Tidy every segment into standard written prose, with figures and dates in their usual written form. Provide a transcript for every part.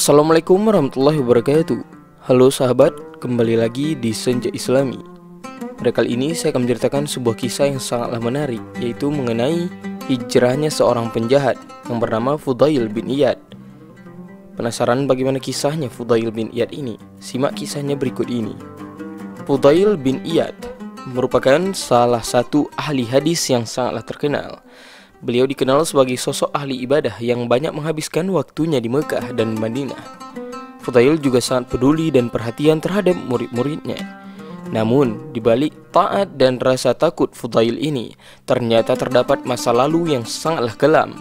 Assalamualaikum warahmatullahi wabarakatuh. Halo sahabat, kembali lagi di Senja Islami. Pada kali ini saya akan menceritakan sebuah kisah yang sangatlah menarik, yaitu mengenai hijrahnya seorang penjahat yang bernama Fudail bin Iyad. Penasaran bagaimana kisahnya Fudail bin Iyad ini? Simak kisahnya berikut ini. Fudail bin Iyad merupakan salah satu ahli hadis yang sangatlah terkenal. Beliau dikenal sebagai sosok ahli ibadah yang banyak menghabiskan waktunya di Mekah dan Madinah. Fudail juga sangat peduli dan perhatian terhadap murid-muridnya. Namun, di balik taat dan rasa takut Fudail ini, ternyata terdapat masa lalu yang sangatlah kelam.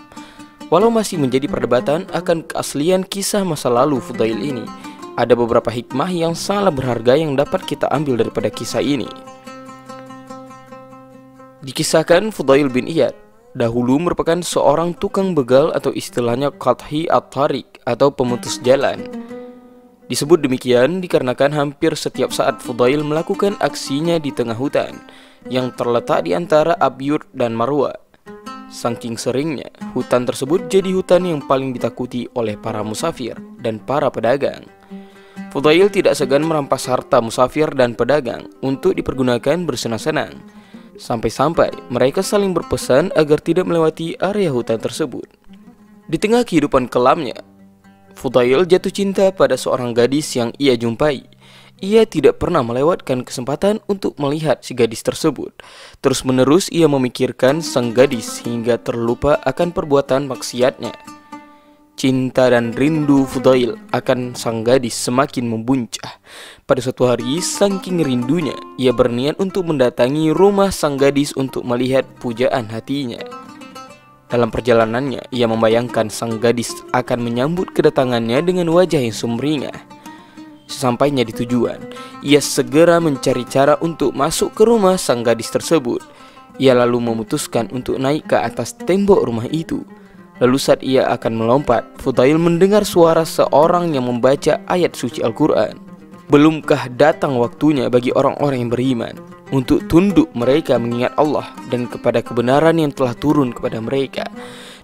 Walau masih menjadi perdebatan akan keaslian kisah masa lalu Fudail ini, ada beberapa hikmah yang sangatlah berharga yang dapat kita ambil daripada kisah ini. Dikisahkan Fudail bin Iyad dahulu merupakan seorang tukang begal atau istilahnya qadhi at-tariq atau pemutus jalan. Disebut demikian dikarenakan hampir setiap saat Fudail melakukan aksinya di tengah hutan yang terletak di antara Abyur dan Marwa. Saking seringnya, hutan tersebut jadi hutan yang paling ditakuti oleh para musafir dan para pedagang. Fudail tidak segan merampas harta musafir dan pedagang untuk dipergunakan bersenang-senang. Sampai-sampai mereka saling berpesan agar tidak melewati area hutan tersebut. Di tengah kehidupan kelamnya, Fudail jatuh cinta pada seorang gadis yang ia jumpai. Ia tidak pernah melewatkan kesempatan untuk melihat si gadis tersebut. Terus-menerus ia memikirkan sang gadis hingga terlupa akan perbuatan maksiatnya. Cinta dan rindu Fudail akan sang gadis semakin membuncah. Pada suatu hari, saking rindunya, ia berniat untuk mendatangi rumah sang gadis untuk melihat pujaan hatinya. Dalam perjalanannya, ia membayangkan sang gadis akan menyambut kedatangannya dengan wajah yang sumringah. Sesampainya di tujuan, ia segera mencari cara untuk masuk ke rumah sang gadis tersebut. Ia lalu memutuskan untuk naik ke atas tembok rumah itu. Lalu saat ia akan melompat, Fudail mendengar suara seorang yang membaca ayat suci Al-Quran. Belumkah datang waktunya bagi orang-orang yang beriman untuk tunduk mereka mengingat Allah dan kepada kebenaran yang telah turun kepada mereka.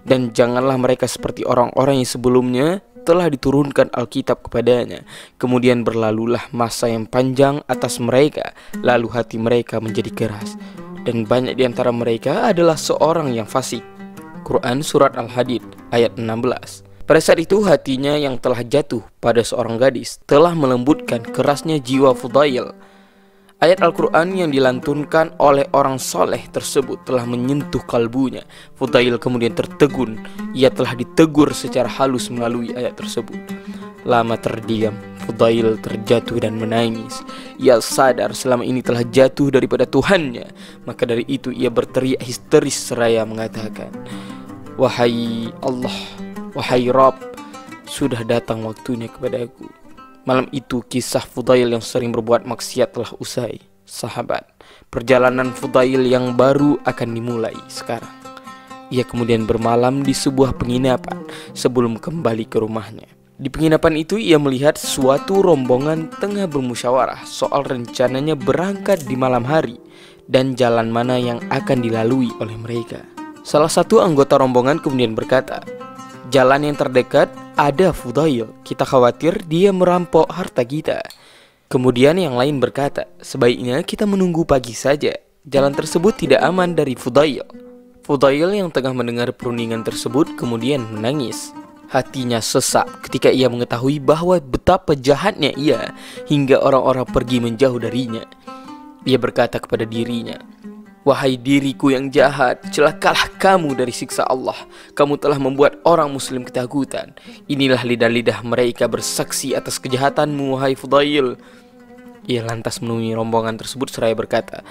Dan janganlah mereka seperti orang-orang yang sebelumnya telah diturunkan Alkitab kepadanya. Kemudian berlalulah masa yang panjang atas mereka, lalu hati mereka menjadi keras. Dan banyak di antara mereka adalah seorang yang fasik. Quran Surat Al-Hadid ayat 16. Pada saat itu hatinya yang telah jatuh pada seorang gadis telah melembutkan kerasnya jiwa Fudail. Ayat Al-Quran yang dilantunkan oleh orang soleh tersebut telah menyentuh kalbunya. Fudail kemudian tertegun. Ia telah ditegur secara halus melalui ayat tersebut. Lama terdiam, Fudail terjatuh dan menangis. Ia sadar selama ini telah jatuh daripada Tuhannya. Maka dari itu ia berteriak histeris seraya mengatakan, "Wahai Allah, wahai Rabb, sudah datang waktunya kepadaku." Malam itu kisah Fudail yang sering berbuat maksiat telah usai. Sahabat, perjalanan Fudail yang baru akan dimulai sekarang. Ia kemudian bermalam di sebuah penginapan sebelum kembali ke rumahnya. Di penginapan itu ia melihat suatu rombongan tengah bermusyawarah soal rencananya berangkat di malam hari dan jalan mana yang akan dilalui oleh mereka. Salah satu anggota rombongan kemudian berkata, "Jalan yang terdekat ada Fudail, kita khawatir dia merampok harta kita." Kemudian yang lain berkata, "Sebaiknya kita menunggu pagi saja, jalan tersebut tidak aman dari Fudail." Fudail yang tengah mendengar perundingan tersebut kemudian menangis. Hatinya sesak ketika ia mengetahui bahwa betapa jahatnya ia hingga orang-orang pergi menjauh darinya. Ia berkata kepada dirinya, "Wahai diriku yang jahat, celakalah kamu dari siksa Allah. Kamu telah membuat orang muslim ketakutan. Inilah lidah-lidah mereka bersaksi atas kejahatanmu, wahai Fudail." Ia lantas menemui rombongan tersebut seraya berkata,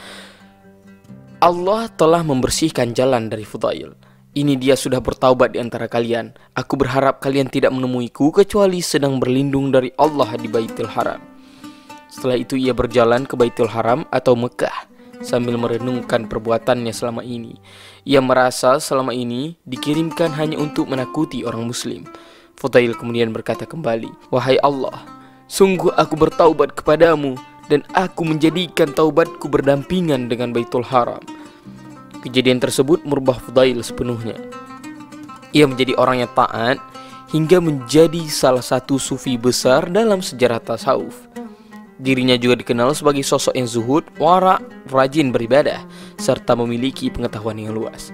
"Allah telah membersihkan jalan dari Fudail. Ini dia sudah bertaubat di antara kalian. Aku berharap kalian tidak menemuiku kecuali sedang berlindung dari Allah di Baitul Haram." Setelah itu ia berjalan ke Baitul Haram atau Mekah sambil merenungkan perbuatannya selama ini. Ia merasa selama ini dikirimkan hanya untuk menakuti orang muslim. Fudail kemudian berkata kembali, "Wahai Allah, sungguh aku bertaubat kepadamu dan aku menjadikan taubatku berdampingan dengan Baitul Haram." Kejadian tersebut merubah Fudail sepenuhnya. Ia menjadi orang yang taat hingga menjadi salah satu sufi besar dalam sejarah tasawuf. Dirinya juga dikenal sebagai sosok yang zuhud, wara, rajin beribadah, serta memiliki pengetahuan yang luas.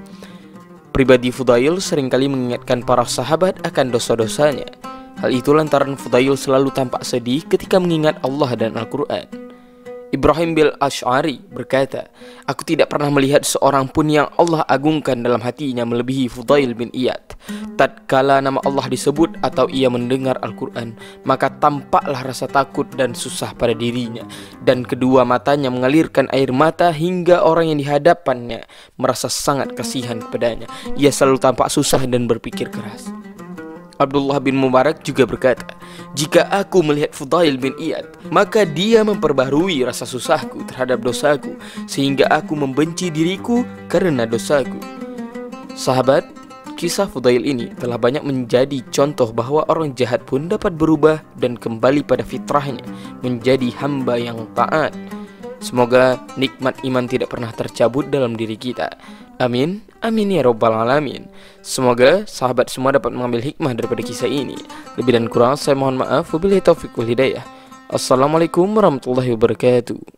Pribadi Fudail seringkali mengingatkan para sahabat akan dosa-dosanya. Hal itu lantaran Fudail selalu tampak sedih ketika mengingat Allah dan Al-Quran. Ibrahim bin Asy'ari berkata, "Aku tidak pernah melihat seorang pun yang Allah agungkan dalam hatinya melebihi Fudail bin Iyad. Tatkala nama Allah disebut atau ia mendengar Al-Quran, maka tampaklah rasa takut dan susah pada dirinya, dan kedua matanya mengalirkan air mata hingga orang yang dihadapannya merasa sangat kasihan kepadanya. Ia selalu tampak susah dan berpikir keras." Abdullah bin Mubarak juga berkata, "Jika aku melihat Fudail bin Iyad, maka dia memperbaharui rasa susahku terhadap dosaku, sehingga aku membenci diriku karena dosaku." Sahabat, kisah Fudail ini telah banyak menjadi contoh bahwa orang jahat pun dapat berubah dan kembali pada fitrahnya, menjadi hamba yang taat. Semoga nikmat iman tidak pernah tercabut dalam diri kita. Amin, amin ya robbal alamin. Semoga sahabat semua dapat mengambil hikmah daripada kisah ini. Lebih dan kurang saya mohon maaf. Wabillahi taufiq wal hidayah. Assalamualaikum warahmatullahi wabarakatuh.